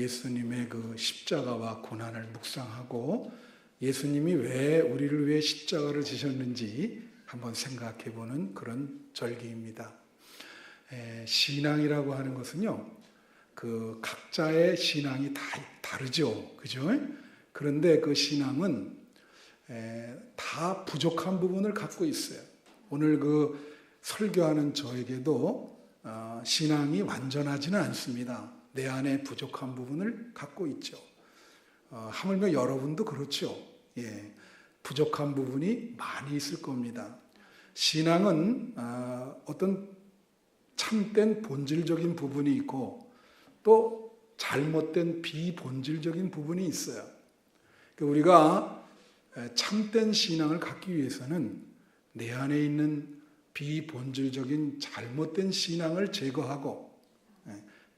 예수님의 그 십자가와 고난을 묵상하고 예수님이 왜 우리를 위해 십자가를 지셨는지 한번 생각해 보는 그런 절기입니다. 신앙이라고 하는 것은요, 그 각자의 신앙이 다 다르죠. 그죠? 그런데 그 신앙은 다 부족한 부분을 갖고 있어요. 오늘 그 설교하는 저에게도 신앙이 완전하지는 않습니다. 내 안에 부족한 부분을 갖고 있죠. 하물며 여러분도 그렇죠. 예, 부족한 부분이 많이 있을 겁니다. 신앙은 어떤 참된 본질적인 부분이 있고 또 잘못된 비본질적인 부분이 있어요. 우리가 참된 신앙을 갖기 위해서는 내 안에 있는 비본질적인 잘못된 신앙을 제거하고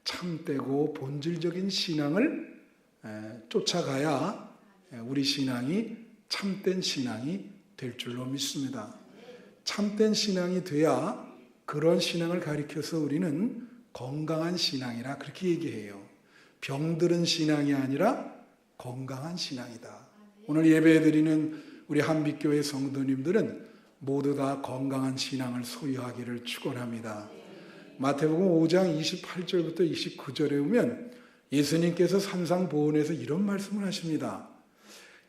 참되고 본질적인 신앙을 쫓아가야 우리 신앙이 참된 신앙이 될 줄로 믿습니다. 참된 신앙이 돼야 그런 신앙을 가리켜서 우리는 건강한 신앙이라 그렇게 얘기해요. 병들은 신앙이 아니라 건강한 신앙이다. 오늘 예배드리는 우리 한빛교회 성도님들은 모두 다 건강한 신앙을 소유하기를 축원합니다. 마태복음 5장 28절부터 29절에 보면 예수님께서 산상보훈에서 이런 말씀을 하십니다.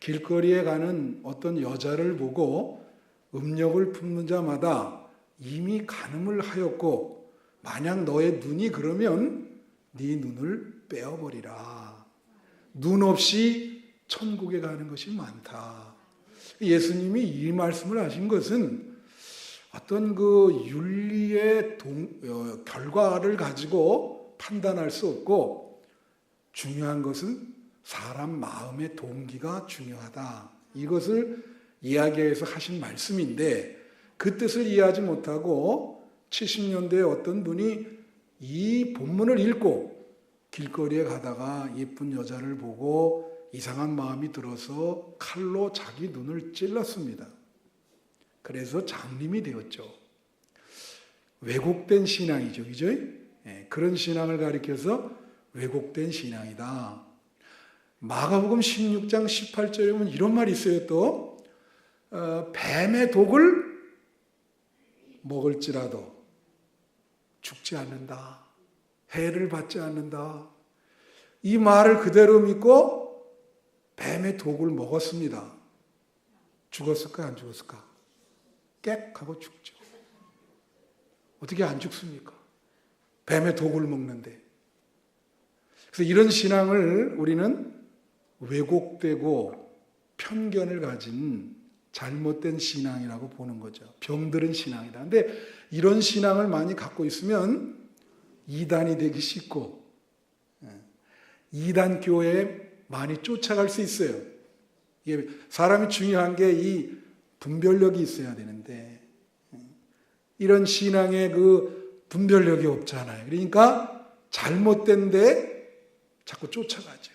길거리에 가는 어떤 여자를 보고 음욕을 품는 자마다 이미 간음을 하였고 만약 너의 눈이 그러면 네 눈을 빼어버리라. 눈 없이 천국에 가는 것이 많다. 예수님이 이 말씀을 하신 것은 어떤 그 윤리의 결과를 가지고 판단할 수 없고 중요한 것은 사람 마음의 동기가 중요하다. 이것을 이야기해서 하신 말씀인데 그 뜻을 이해하지 못하고 70년대에 어떤 분이 이 본문을 읽고 길거리에 가다가 예쁜 여자를 보고 이상한 마음이 들어서 칼로 자기 눈을 찔렀습니다. 그래서 장님이 되었죠. 왜곡된 신앙이죠. 그죠? 그런 신앙을 가리켜서 왜곡된 신앙이다. 마가복음 16장 18절에 보면 이런 말이 있어요. 또 뱀의 독을 먹을지라도 죽지 않는다. 해를 받지 않는다. 이 말을 그대로 믿고 뱀의 독을 먹었습니다. 죽었을까 안 죽었을까? 깨 하고 죽죠. 어떻게 안 죽습니까? 뱀의 독을 먹는데. 그래서 이런 신앙을 우리는 왜곡되고 편견을 가진 잘못된 신앙이라고 보는 거죠. 병들은 신앙이다. 근데 이런 신앙을 많이 갖고 있으면 이단이 되기 쉽고 이단 교회에 많이 쫓아갈 수 있어요. 이게 사람이 중요한 게 이 분별력이 있어야 되는데 이런 신앙의 그 분별력이 없잖아요. 그러니까 잘못된 데 자꾸 쫓아가죠.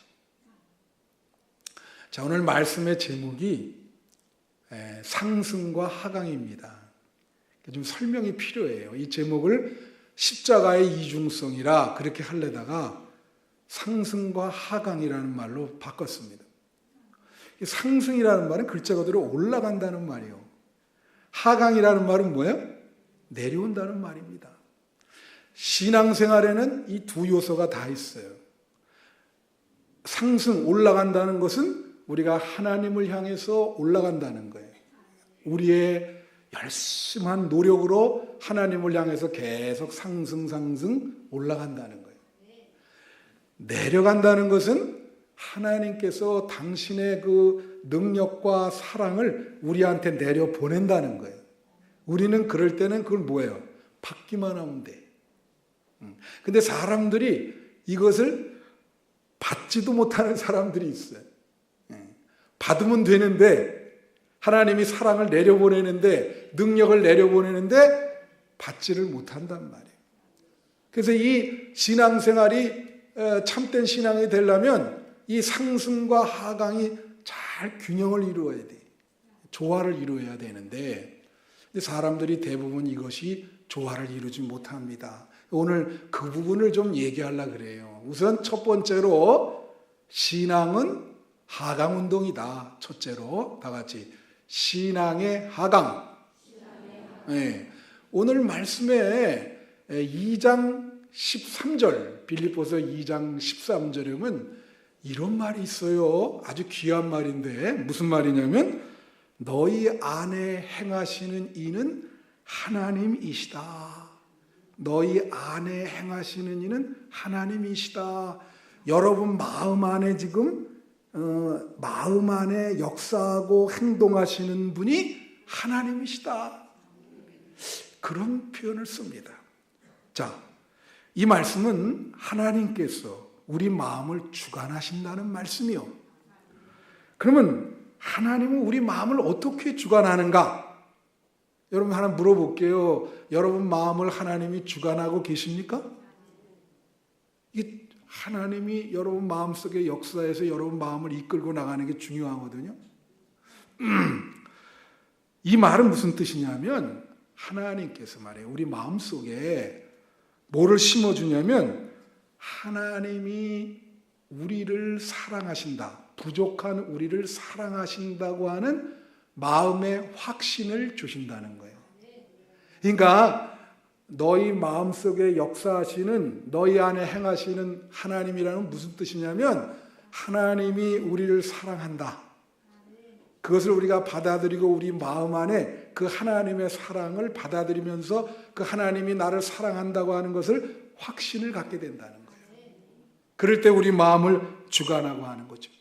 자, 오늘 말씀의 제목이 상승과 하강입니다. 좀 설명이 필요해요. 이 제목을 십자가의 이중성이라 그렇게 하려다가 상승과 하강이라는 말로 바꿨습니다. 상승이라는 말은 글자 그대로 올라간다는 말이에요. 하강이라는 말은 뭐예요? 내려온다는 말입니다. 신앙생활에는 이 두 요소가 다 있어요. 상승, 올라간다는 것은 우리가 하나님을 향해서 올라간다는 거예요. 우리의 열심한 노력으로 하나님을 향해서 계속 상승 올라간다는 거예요. 내려간다는 것은 하나님께서 당신의 그 능력과 사랑을 우리한테 내려 보낸다는 거예요. 우리는 그럴 때는 그걸 뭐예요? 받기만 하면 돼. 근데 사람들이 이것을 받지도 못하는 사람들이 있어요. 받으면 되는데 하나님이 사랑을 내려보내는데 능력을 내려보내는데 받지를 못한단 말이에요. 그래서 이 신앙생활이 참된 신앙이 되려면 이 상승과 하강이 잘 균형을 이루어야 돼. 조화를 이루어야 되는데 사람들이 대부분 이것이 조화를 이루지 못합니다. 오늘 그 부분을 좀 얘기하려고 그래요. 우선 첫 번째로 신앙은 하강운동이다. 첫째로 다 같이 신앙의 하강. 네. 오늘 말씀에 2장 13절 빌립보서 2장 13절에 보면 이런 말이 있어요. 아주 귀한 말인데 무슨 말이냐면 너희 안에 행하시는 이는 하나님이시다. 너희 안에 행하시는 이는 하나님이시다. 여러분 마음 안에 지금 마음 안에 역사하고 행동하시는 분이 하나님이시다. 그런 표현을 씁니다. 자, 이 말씀은 하나님께서 우리 마음을 주관하신다는 말씀이요. 그러면 하나님은 우리 마음을 어떻게 주관하는가? 여러분 하나 물어볼게요. 여러분 마음을 하나님이 주관하고 계십니까? 이 하나님이 여러분 마음속에 역사해서 여러분 마음을 이끌고 나가는 게 중요하거든요. 이 말은 무슨 뜻이냐면 하나님께서 말이에요. 우리 마음속에 뭐를 심어주냐면 하나님이 우리를 사랑하신다. 부족한 우리를 사랑하신다고 하는 마음의 확신을 주신다는 거예요. 그러니까 너희 마음속에 역사하시는 너희 안에 행하시는 하나님이라는 무슨 뜻이냐면 하나님이 우리를 사랑한다. 그것을 우리가 받아들이고 우리 마음 안에 그 하나님의 사랑을 받아들이면서 그 하나님이 나를 사랑한다고 하는 것을 확신을 갖게 된다는 거예요. 그럴 때 우리 마음을 주관하고 하는 거죠.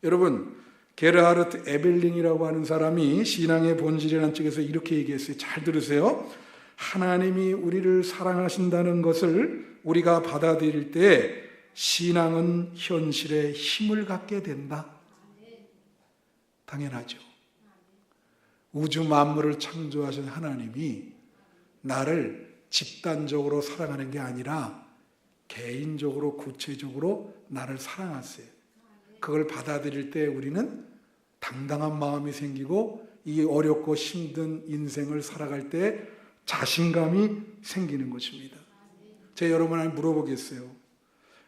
여러분 게르하르트 에벨링이라고 하는 사람이 신앙의 본질이라는 책에서 이렇게 얘기했어요. 잘 들으세요. 하나님이 우리를 사랑하신다는 것을 우리가 받아들일 때 신앙은 현실에 힘을 갖게 된다. 당연하죠. 우주 만물을 창조하신 하나님이 나를 집단적으로 사랑하는 게 아니라 개인적으로 구체적으로 나를 사랑하세요. 그걸 받아들일 때 우리는 당당한 마음이 생기고 이 어렵고 힘든 인생을 살아갈 때 자신감이 생기는 것입니다. 제가 여러분한테 물어보겠어요.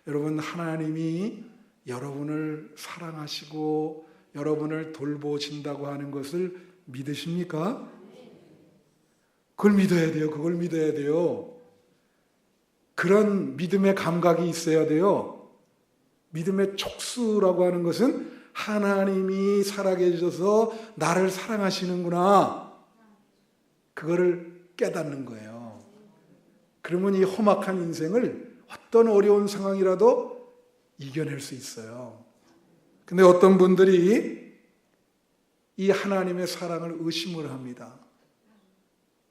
여러분 하나님이 여러분을 사랑하시고 여러분을 돌보신다고 하는 것을 믿으십니까? 그걸 믿어야 돼요. 그걸 믿어야 돼요. 그런 믿음의 감각이 있어야 돼요. 믿음의 촉수라고 하는 것은 하나님이 살아계셔서 나를 사랑하시는구나. 그거를 깨닫는 거예요. 그러면 이 험악한 인생을 어떤 어려운 상황이라도 이겨낼 수 있어요. 근데 어떤 분들이 이 하나님의 사랑을 의심을 합니다.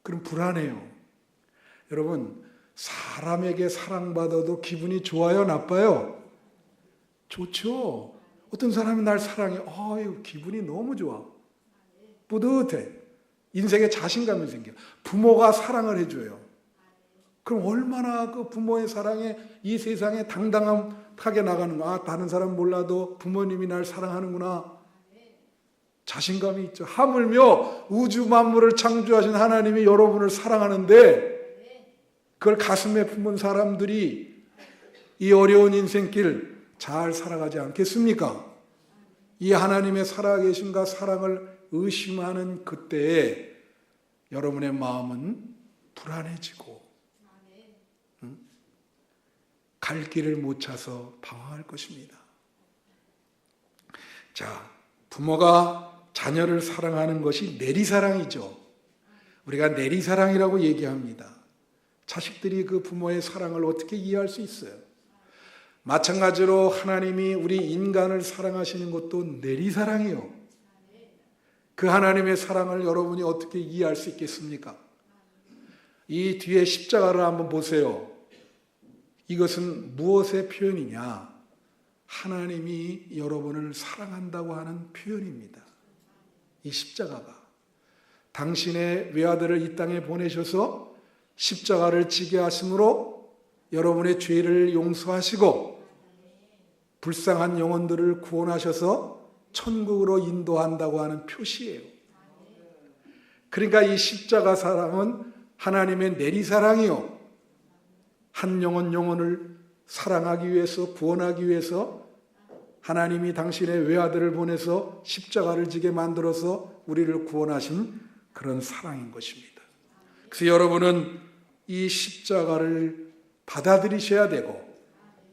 그럼 불안해요. 여러분, 사람에게 사랑받아도 기분이 좋아요, 나빠요? 좋죠. 어떤 사람이 날 사랑해. 기분이 너무 좋아. 뿌듯해. 인생에 자신감이 생겨. 부모가 사랑을 해줘요. 그럼 얼마나 그 부모의 사랑에 이 세상에 당당하게 나가는 거야. 다른 사람 몰라도 부모님이 날 사랑하는구나. 자신감이 있죠. 하물며 우주 만물을 창조하신 하나님이 여러분을 사랑하는데 그걸 가슴에 품은 사람들이 이 어려운 인생길 잘 살아가지 않겠습니까? 이 하나님의 살아계심과 사랑을 의심하는 그때에 여러분의 마음은 불안해지고 갈 길을 못 찾아서 방황할 것입니다. 자, 부모가 자녀를 사랑하는 것이 내리사랑이죠. 우리가 내리사랑이라고 얘기합니다. 자식들이 그 부모의 사랑을 어떻게 이해할 수 있어요? 마찬가지로 하나님이 우리 인간을 사랑하시는 것도 내리사랑이요. 그 하나님의 사랑을 여러분이 어떻게 이해할 수 있겠습니까? 이 뒤에 십자가를 한번 보세요. 이것은 무엇의 표현이냐? 하나님이 여러분을 사랑한다고 하는 표현입니다. 이 십자가가 당신의 외아들을 이 땅에 보내셔서 십자가를 지게 하심으로 여러분의 죄를 용서하시고 불쌍한 영혼들을 구원하셔서 천국으로 인도한다고 하는 표시예요. 그러니까 이 십자가 사랑은 하나님의 내리사랑이요. 한 영혼을 사랑하기 위해서, 구원하기 위해서 하나님이 당신의 외아들을 보내서 십자가를 지게 만들어서 우리를 구원하신 그런 사랑인 것입니다. 그래서 여러분은 이 십자가를 받아들이셔야 되고,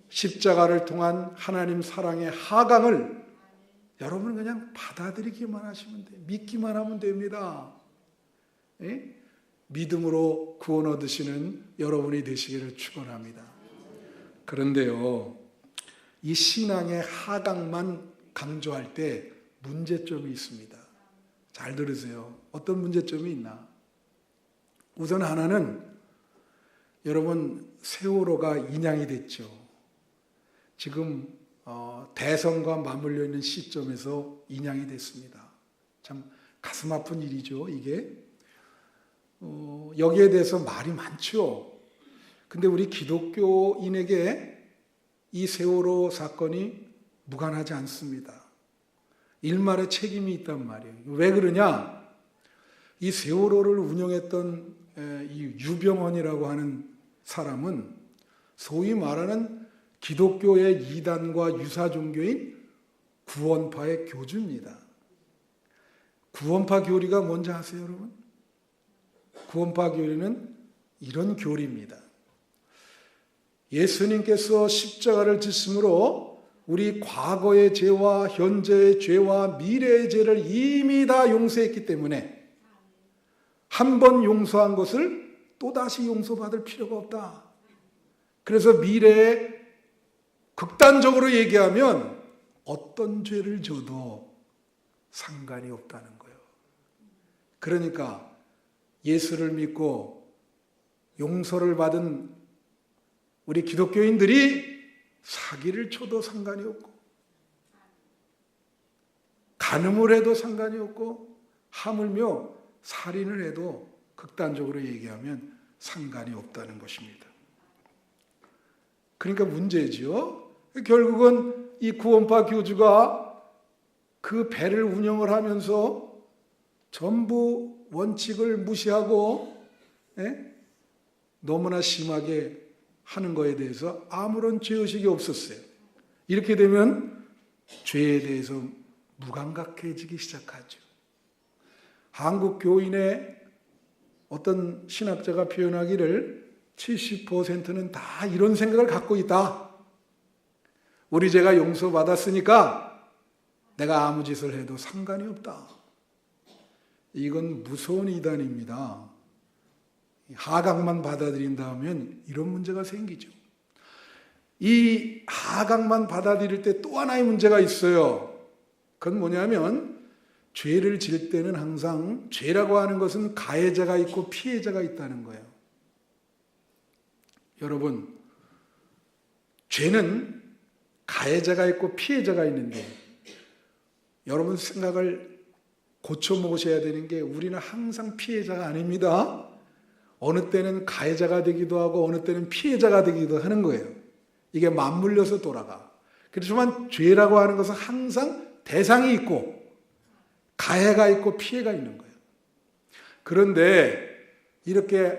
십자가를 통한 하나님 사랑의 하강을 여러분은 그냥 받아들이기만 하시면 돼요. 믿기만 하면 됩니다. 예? 믿음으로 구원 얻으시는 여러분이 되시기를 축원합니다. 그런데요, 이 신앙의 하강만 강조할 때 문제점이 있습니다. 잘 들으세요. 어떤 문제점이 있나? 우선 하나는, 여러분, 세월호가 인양이 됐죠. 지금 대선과 맞물려 있는 시점에서 인양이 됐습니다. 참 가슴 아픈 일이죠, 이게. 여기에 대해서 말이 많죠. 근데 우리 기독교인에게 이 세월호 사건이 무관하지 않습니다. 일말의 책임이 있단 말이에요. 왜 그러냐? 이 세월호를 운영했던 이 유병헌이라고 하는 사람은 소위 말하는 기독교의 이단과 유사 종교인 구원파의 교주입니다. 구원파 교리가 뭔지 아세요, 여러분? 구원파 교리는 이런 교리입니다. 예수님께서 십자가를 지심으로 우리 과거의 죄와 현재의 죄와 미래의 죄를 이미 다 용서했기 때문에 한 번 용서한 것을 또다시 용서받을 필요가 없다. 그래서 미래에 극단적으로 얘기하면 어떤 죄를 져도 상관이 없다는 거예요. 그러니까 예수를 믿고 용서를 받은 우리 기독교인들이 사기를 쳐도 상관이 없고, 간음을 해도 상관이 없고, 하물며 살인을 해도 극단적으로 얘기하면 상관이 없다는 것입니다. 그러니까 문제지요. 결국은 이 구원파 교주가 그 배를 운영을 하면서 전부 원칙을 무시하고 너무나 심하게 하는 거에 대해서 아무런 죄의식이 없었어요. 이렇게 되면 죄에 대해서 무감각해지기 시작하죠. 한국 교인의 어떤 신학자가 표현하기를 70%는 다 이런 생각을 갖고 있다. 우리 죄가 용서받았으니까 내가 아무 짓을 해도 상관이 없다. 이건 무서운 이단입니다. 하강만 받아들인다면 이런 문제가 생기죠. 이 하강만 받아들일 때 또 하나의 문제가 있어요. 그건 뭐냐면, 죄를 질 때는 항상 죄라고 하는 것은 가해자가 있고 피해자가 있다는 거예요. 여러분, 죄는 가해자가 있고 피해자가 있는데, 여러분 생각을 고쳐 먹으셔야 되는 게, 우리는 항상 피해자가 아닙니다. 어느 때는 가해자가 되기도 하고 어느 때는 피해자가 되기도 하는 거예요. 이게 맞물려서 돌아가. 그렇지만 죄라고 하는 것은 항상 대상이 있고 가해가 있고 피해가 있는 거예요. 그런데 이렇게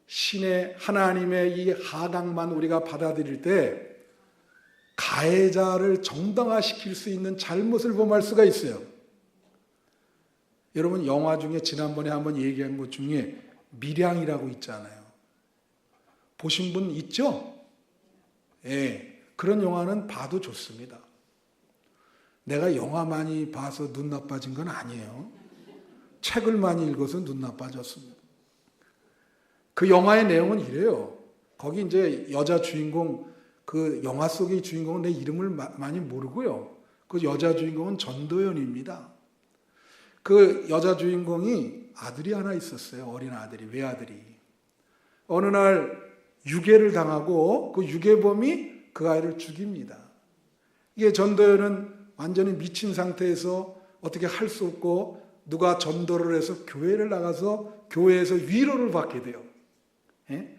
신의 하나님의 이 하강만 우리가 받아들일 때 가해자를 정당화시킬 수 있는 잘못을 범할 수가 있어요. 여러분, 영화 중에 지난번에 한번 얘기한 것 중에 밀양이라고 있잖아요. 보신 분 있죠? 예, 그런 영화는 봐도 좋습니다. 내가 영화 많이 봐서 눈 나빠진 건 아니에요. 책을 많이 읽어서 눈 나빠졌습니다. 그 영화의 내용은 이래요. 거기 이제 여자 주인공, 그 영화 속의 주인공은 내 이름을 많이 모르고요. 그 여자 주인공은 전도연입니다. 그 여자 주인공이 아들이 하나 있었어요. 어린 아들이, 외아들이. 어느 날 유괴를 당하고 그 유괴범이 그 아이를 죽입니다. 이게 전도연은 완전히 미친 상태에서 어떻게 할 수 없고, 누가 전도를 해서 교회를 나가서 교회에서 위로를 받게 돼요. 예?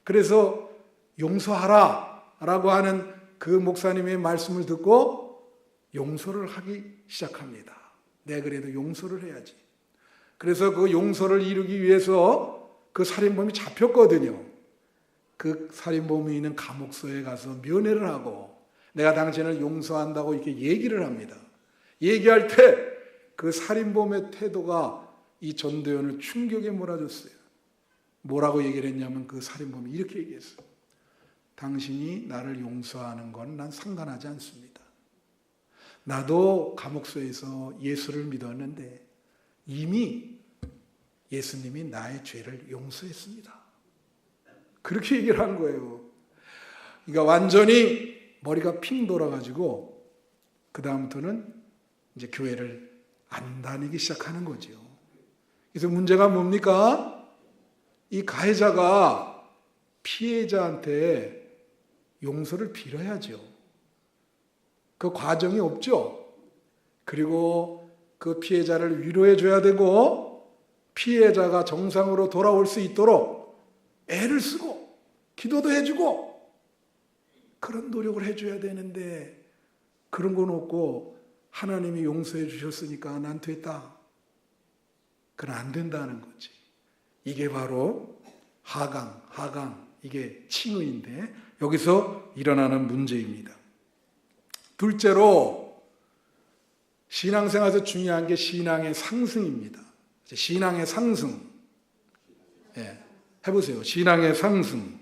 그래서 용서하라 라고 하는 그 목사님의 말씀을 듣고 용서를 하기 시작합니다. 내가 그래도 용서를 해야지. 그래서 그 용서를 이루기 위해서 그 살인범이 잡혔거든요. 그 살인범이 있는 감옥소에 가서 면회를 하고 내가 당신을 용서한다고 이렇게 얘기를 합니다. 얘기할 때 그 살인범의 태도가 이 전도연을 충격에 몰아줬어요. 뭐라고 얘기를 했냐면 그 살인범이 이렇게 얘기했어요. 당신이 나를 용서하는 건 난 상관하지 않습니다. 나도 감옥소에서 예수를 믿었는데 이미 예수님이 나의 죄를 용서했습니다. 그렇게 얘기를 한 거예요. 그러니까 완전히 머리가 핑 돌아가지고 그 다음부터는 이제 교회를 안 다니기 시작하는 거죠. 그래서 문제가 뭡니까? 이 가해자가 피해자한테 용서를 빌어야죠. 그 과정이 없죠. 그리고 그 피해자를 위로해 줘야 되고 피해자가 정상으로 돌아올 수 있도록 애를 쓰고 기도도 해주고 그런 노력을 해줘야 되는데 그런 건 없고 하나님이 용서해 주셨으니까 난 됐다. 그건 안 된다는 거지. 이게 바로 하강 이게 칭의인데 여기서 일어나는 문제입니다. 둘째로 신앙생활에서 중요한 게 신앙의 상승입니다. 신앙의 상승. 해보세요. 신앙의 상승.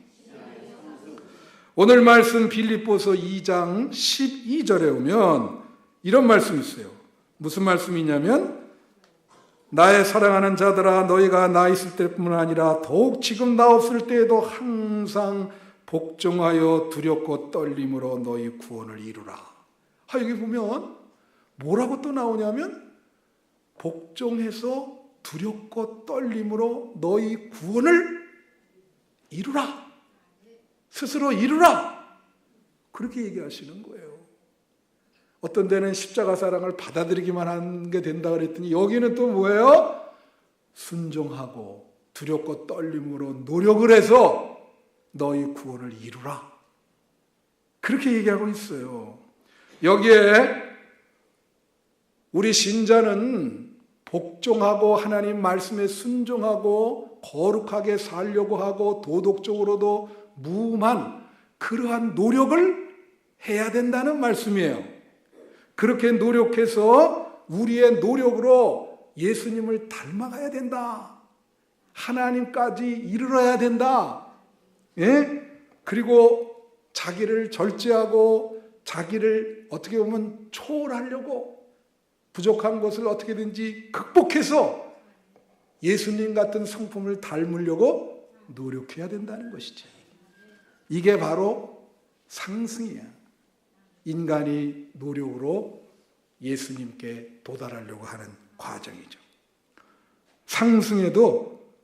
오늘 말씀 빌립보서 2장 12절에 오면 이런 말씀이 있어요. 무슨 말씀이냐면 나의 사랑하는 자들아 너희가 나 있을 때뿐만 아니라 더욱 지금 나 없을 때에도 항상 복종하여 두렵고 떨림으로 너희 구원을 이루라. 여기 보면 뭐라고 또 나오냐면 복종해서 두렵고 떨림으로 너희 구원을 이루라. 스스로 이루라. 그렇게 얘기하시는 거예요. 어떤 데는 십자가 사랑을 받아들이기만 하는 게 된다 그랬더니 여기는 또 뭐예요? 순종하고 두렵고 떨림으로 노력을 해서 너희 구원을 이루라. 그렇게 얘기하고 있어요. 여기에 우리 신자는 복종하고 하나님 말씀에 순종하고 거룩하게 살려고 하고 도덕적으로도 무음한 그러한 노력을 해야 된다는 말씀이에요. 그렇게 노력해서 우리의 노력으로 예수님을 닮아가야 된다. 하나님까지 이르러야 된다. 예? 그리고 자기를 절제하고 자기를 어떻게 보면 초월하려고 부족한 것을 어떻게든지 극복해서 예수님 같은 성품을 닮으려고 노력해야 된다는 것이지. 이게 바로 상승이야. 인간이 노력으로 예수님께 도달하려고 하는 과정이죠. 상승에도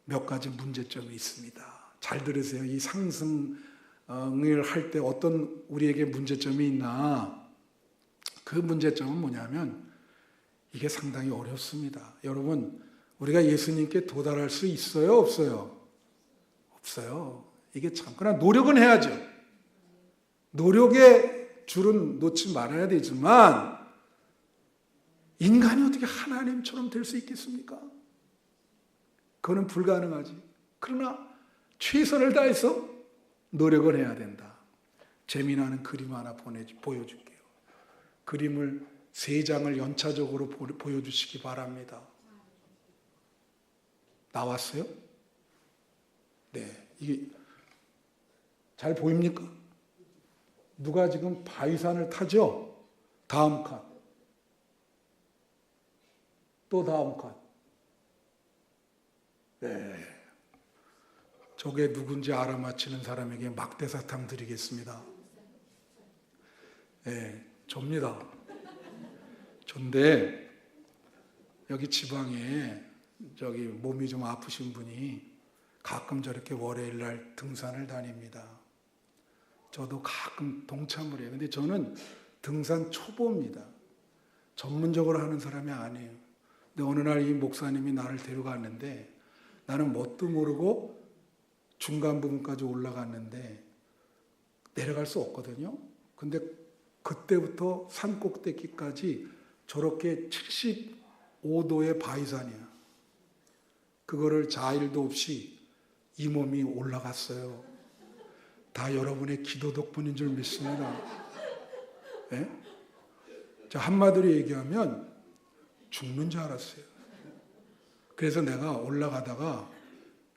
몇 가지 문제점이 있습니다. 잘 들으세요. 이 상승을 할 때 어떤 우리에게 문제점이 있나? 그 문제점은 뭐냐면 이게 상당히 어렵습니다. 여러분, 우리가 예수님께 도달할 수 있어요? 없어요? 없어요. 이게 참, 그러나 노력은 해야죠. 노력의 줄은 놓지 말아야 되지만 인간이 어떻게 하나님처럼 될 수 있겠습니까? 그거는 불가능하지. 그러나 최선을 다해서 노력을 해야 된다. 재미나는 그림 하나 보여줄게요. 그림을 3장을 연차적으로 보여주시기 바랍니다. 나왔어요? 네, 이게 잘 보입니까? 누가 지금 바위산을 타죠? 다음 칸. 또 다음 칸. 네. 저게 누군지 알아맞히는 사람에게 막대사탕 드리겠습니다. 네, 접니다. 전데 여기 지방에 저기 몸이 좀 아프신 분이 가끔 저렇게 월요일날 등산을 다닙니다. 저도 가끔 동참을 해요. 근데 저는 등산 초보입니다. 전문적으로 하는 사람이 아니에요. 근데 어느 날 이 목사님이 나를 데려갔는데 나는 뭣도 모르고 중간 부분까지 올라갔는데 내려갈 수 없거든요. 근데 그때부터 산 꼭대기까지 저렇게 75도의 바위산이야. 그거를 자일도 없이 이 몸이 올라갔어요. 다 여러분의 기도 덕분인 줄 믿습니다. 예? 저 한마디로 얘기하면 죽는 줄 알았어요. 그래서 내가 올라가다가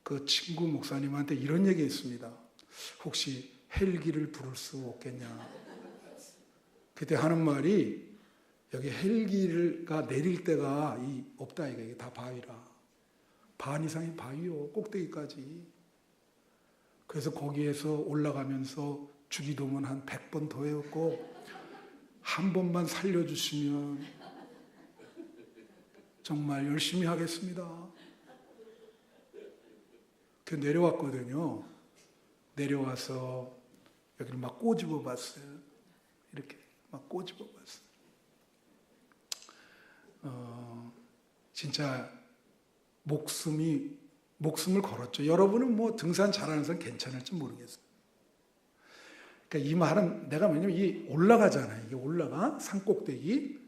그 친구 목사님한테 이런 얘기 했습니다. 혹시 헬기를 부를 수 없겠냐. 그때 하는 말이 여기 헬기가 내릴 데가 없다 이게 다 바위라. 반 이상이 바위요. 꼭대기까지. 그래서 거기에서 올라가면서 주기도문 한 100번 더 해왔고 한 번만 살려주시면 정말 열심히 하겠습니다. 그 내려왔거든요. 내려와서 여기를 막 꼬집어 봤어요. 이렇게 막 꼬집어 봤어요. 진짜 목숨을 걸었죠. 여러분은 뭐 등산 잘하는 사람 괜찮을지 모르겠어요. 그러니까 이 말은 내가 뭐냐면 이 올라가잖아요. 이게 올라가 산 꼭대기.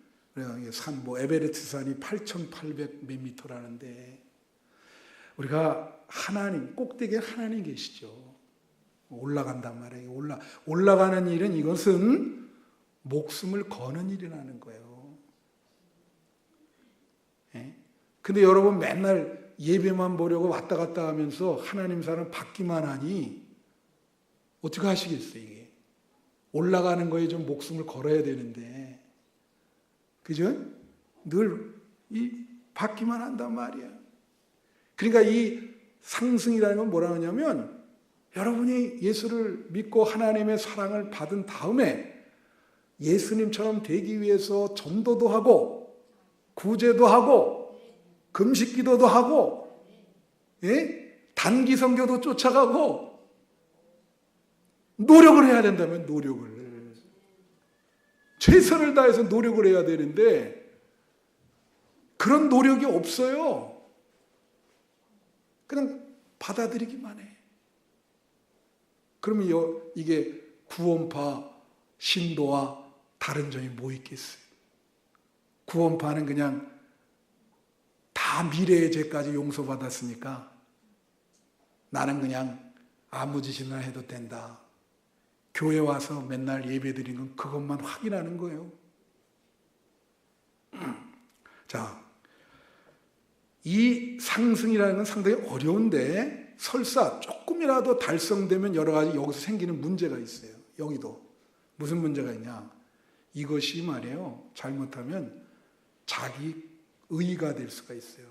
산 뭐 에베레스트 산이 8,800 몇 미터라는데 우리가 하나님 꼭대기에 하나님 계시죠. 올라간단 말이에요. 올라가는 일은 이것은 목숨을 거는 일이라는 거예요. 예? 근데 여러분 맨날 예배만 보려고 왔다 갔다 하면서 하나님 사람 받기만 하니 어떻게 하시겠어요, 이게? 올라가는 거에 좀 목숨을 걸어야 되는데, 그죠? 늘 받기만 한단 말이야. 그러니까 이 상승이라는 건 뭐라 하냐면, 여러분이 예수를 믿고 하나님의 사랑을 받은 다음에 예수님처럼 되기 위해서 전도도 하고, 구제도 하고, 금식 기도도 하고, 예? 단기 선교도 쫓아가고, 노력을 해야 된다면 노력을. 최선을 다해서 노력을 해야 되는데 그런 노력이 없어요. 그냥 받아들이기만 해. 그러면 이게 구원파 신도와 다른 점이 뭐 있겠어요? 구원파는 그냥 다 미래의 죄까지 용서받았으니까 나는 그냥 아무 짓이나 해도 된다. 교회 와서 맨날 예배 드린 건 그것만 확인하는 거예요. 자, 이 상승이라는 건 상당히 어려운데 설사 조금이라도 달성되면 여러 가지 여기서 생기는 문제가 있어요. 여기도. 무슨 문제가 있냐. 이것이 말이에요. 잘못하면 자기 의의가 될 수가 있어요.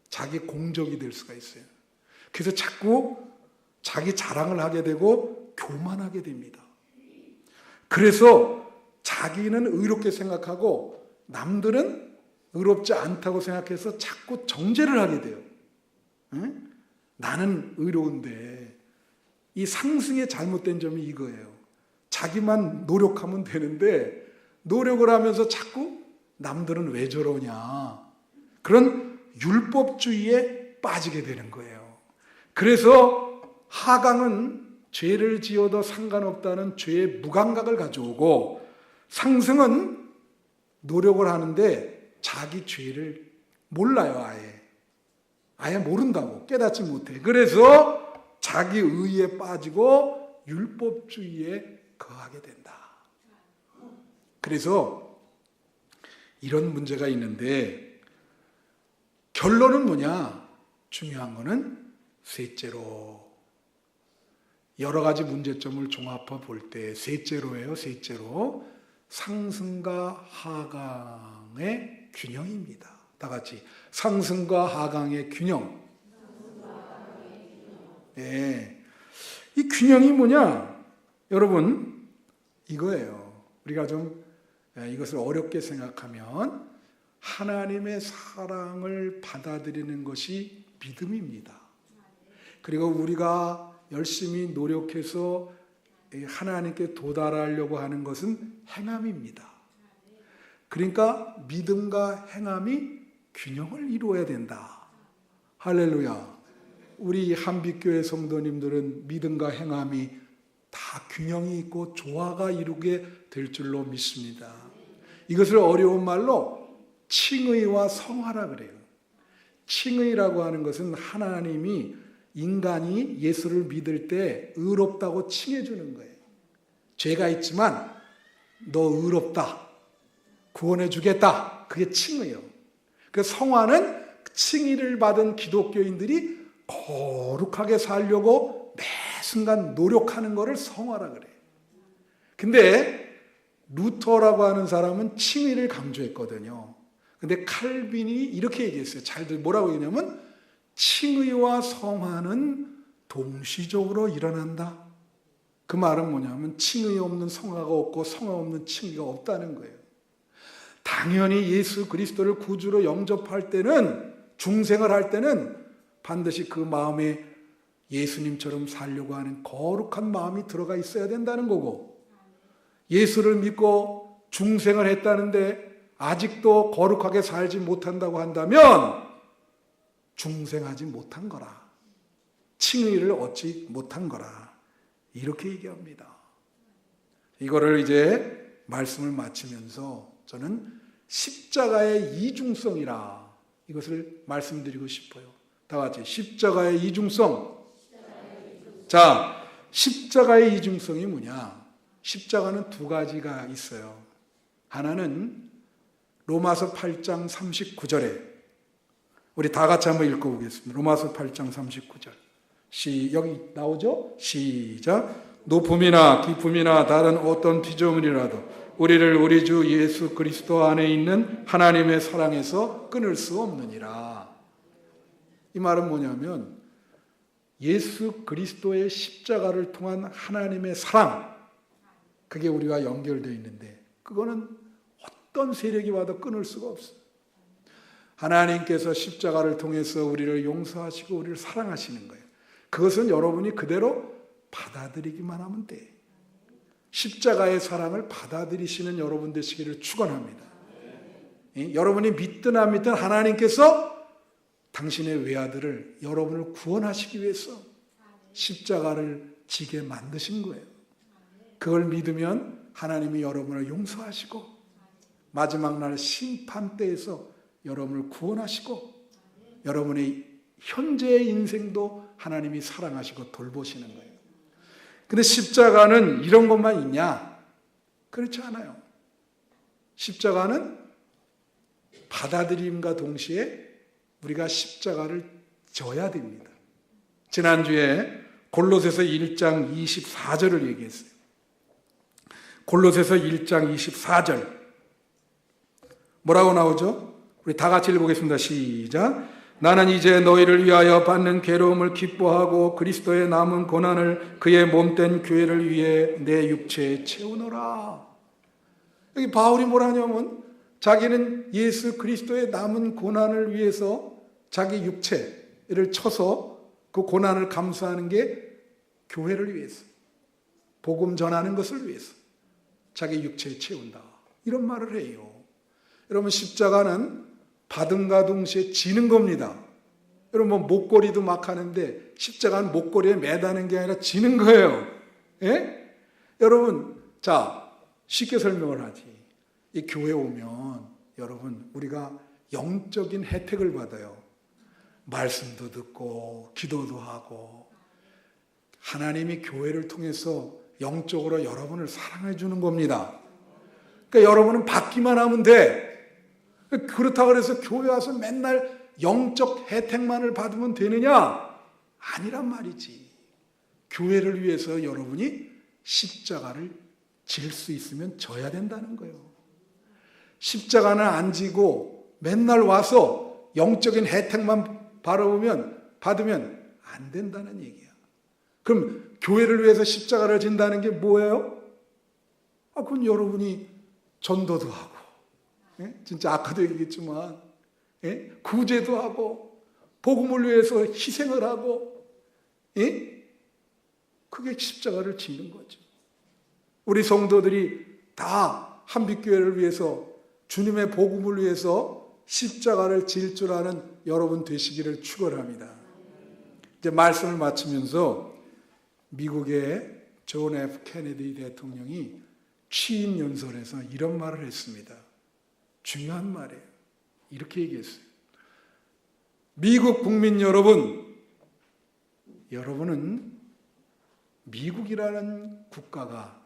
자기 공적이 될 수가 있어요. 그래서 자꾸 자기 자랑을 하게 되고 교만하게 됩니다. 그래서 자기는 의롭게 생각하고 남들은 의롭지 않다고 생각해서 자꾸 정죄를 하게 돼요. 응? 나는 의로운데 이 상승의 잘못된 점이 이거예요. 자기만 노력하면 되는데 노력을 하면서 자꾸 남들은 왜 저러냐. 그런 율법주의에 빠지게 되는 거예요. 그래서 하강은 죄를 지어도 상관없다는 죄의 무감각을 가져오고 상승은 노력을 하는데 자기 죄를 몰라요. 아예 모른다고 깨닫지 못해. 그래서 자기 의에 빠지고 율법주의에 거하게 된다. 그래서 이런 문제가 있는데 결론은 뭐냐? 중요한 거는 셋째로 여러 가지 문제점을 종합해 볼 때 셋째로예요. 셋째로 상승과 하강의 균형입니다. 다 같이 상승과 하강의 균형. 네. 이 균형이 뭐냐? 여러분 이거예요. 우리가 좀 이것을 어렵게 생각하면 하나님의 사랑을 받아들이는 것이 믿음입니다. 그리고 우리가 열심히 노력해서 하나님께 도달하려고 하는 것은 행함입니다. 그러니까 믿음과 행함이 균형을 이루어야 된다. 할렐루야. 우리 한빛교회 성도님들은 믿음과 행함이 다 균형이 있고 조화가 이루게 될 줄로 믿습니다. 이것을 어려운 말로 칭의와 성화라 그래요. 칭의라고 하는 것은 하나님이 인간이 예수를 믿을 때 의롭다고 칭해주는 거예요. 죄가 있지만 너 의롭다, 구원해 주겠다. 그게 칭의요. 그 성화는 칭의를 받은 기독교인들이 거룩하게 살려고 매 순간 노력하는 것을 성화라 그래요. 근데 루터라고 하는 사람은 칭의를 강조했거든요. 근데 칼빈이 이렇게 얘기했어요. 잘들 뭐라고 얘기냐면 칭의와 성화는 동시적으로 일어난다. 그 말은 뭐냐면 칭의 없는 성화가 없고 성화 없는 칭의가 없다는 거예요. 당연히 예수 그리스도를 구주로 영접할 때는, 중생을 할 때는 반드시 그 마음에 예수님처럼 살려고 하는 거룩한 마음이 들어가 있어야 된다는 거고, 예수를 믿고 중생을 했다는데 아직도 거룩하게 살지 못한다고 한다면 중생하지 못한 거라, 칭의를 얻지 못한 거라, 이렇게 얘기합니다. 이거를 이제 말씀을 마치면서 저는 십자가의 이중성이라 이것을 말씀드리고 싶어요. 다 같이 십자가의 이중성. 자, 십자가의 이중성이 뭐냐? 십자가는 두 가지가 있어요. 하나는 로마서 8장 39절에 우리 다 같이 한번 읽어보겠습니다. 로마서 8장 39절. 여기 나오죠? 시작. 높음이나 깊음이나 다른 어떤 피조물이라도 우리를 우리 주 예수 그리스도 안에 있는 하나님의 사랑에서 끊을 수 없느니라. 이 말은 뭐냐면 예수 그리스도의 십자가를 통한 하나님의 사랑, 그게 우리와 연결되어 있는데 그거는 어떤 세력이 와도 끊을 수가 없어요. 하나님께서 십자가를 통해서 우리를 용서하시고 우리를 사랑하시는 거예요. 그것은 여러분이 그대로 받아들이기만 하면 돼. 십자가의 사랑을 받아들이시는 여러분 되시기를 축원합니다. 여러분이 믿든 안 믿든 하나님께서 당신의 외아들을, 여러분을 구원하시기 위해서 십자가를 지게 만드신 거예요. 그걸 믿으면 하나님이 여러분을 용서하시고 마지막 날 심판 때에서 여러분을 구원하시고 여러분의 현재의 인생도 하나님이 사랑하시고 돌보시는 거예요. 근데 십자가는 이런 것만 있냐? 그렇지 않아요. 십자가는 받아들임과 동시에 우리가 십자가를 져야 됩니다. 지난주에 골로새서 1장 24절을 얘기했어요. 골로새서 1장 24절 뭐라고 나오죠? 우리 다 같이 읽어보겠습니다. 시작. 나는 이제 너희를 위하여 받는 괴로움을 기뻐하고 그리스도의 남은 고난을 그의 몸된 교회를 위해 내 육체에 채우노라. 여기 바울이 뭐라냐면 자기는 예수 그리스도의 남은 고난을 위해서 자기 육체를 쳐서 그 고난을 감수하는 게 교회를 위해서, 복음 전하는 것을 위해서 자기 육체에 채운다, 이런 말을 해요. 여러분, 십자가는 받음과 동시에 지는 겁니다. 여러분, 목걸이도 막 하는데 십자가는 목걸이에 매다는 게 아니라 지는 거예요. 예? 여러분, 자, 쉽게 설명을 하지. 이 교회 오면 여러분, 우리가 영적인 혜택을 받아요. 말씀도 듣고 기도도 하고 하나님이 교회를 통해서 영적으로 여러분을 사랑해 주는 겁니다. 그러니까 여러분은 받기만 하면 돼. 그렇다고 해서 교회 와서 맨날 영적 혜택만을 받으면 되느냐? 아니란 말이지. 교회를 위해서 여러분이 십자가를 질 수 있으면 져야 된다는 거예요. 십자가는 안 지고 맨날 와서 영적인 혜택만 받으면 안 된다는 얘기야. 그럼 교회를 위해서 십자가를 진다는 게 뭐예요? 그건 여러분이 전도도 하고, 진짜 아까도 얘기했지만, 구제도 하고, 복음을 위해서 희생을 하고, 그게 십자가를 지는 거죠. 우리 성도들이 다 한빛교회를 위해서, 주님의 복음을 위해서 십자가를 질 줄 아는 여러분 되시기를 축원합니다. 이제 말씀을 마치면서 미국의 존 F 케네디 대통령이 취임 연설에서 이런 말을 했습니다. 중요한 말이에요. 이렇게 얘기했어요. 미국 국민 여러분, 여러분은 미국이라는 국가가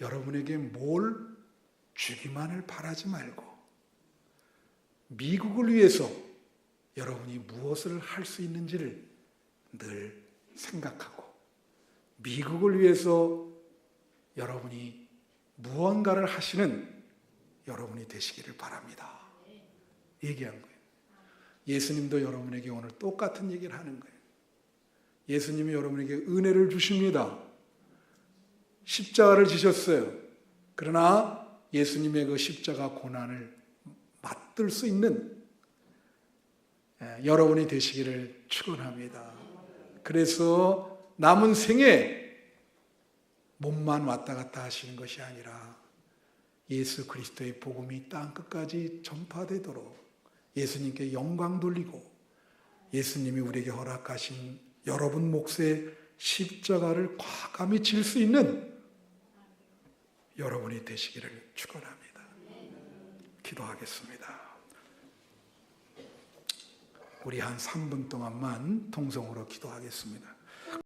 여러분에게 뭘 주기만을 바라지 말고 미국을 위해서 여러분이 무엇을 할 수 있는지를 늘 생각하고 미국을 위해서 여러분이 무언가를 하시는 여러분이 되시기를 바랍니다. 얘기한 거예요. 예수님도 여러분에게 오늘 똑같은 얘기를 하는 거예요. 예수님이 여러분에게 은혜를 주십니다. 십자가를 지셨어요. 그러나 예수님의 그 십자가 고난을 맞들 수 있는 여러분이 되시기를 축원합니다. 그래서 남은 생에 몸만 왔다 갔다 하시는 것이 아니라 예수 그리스도의 복음이 땅 끝까지 전파되도록 예수님께 영광 돌리고 예수님이 우리에게 허락하신 여러분 몫의 십자가를 과감히 질 수 있는 여러분이 되시기를 축원합니다. 기도하겠습니다. 우리 한 3분 동안만 통성으로 기도하겠습니다.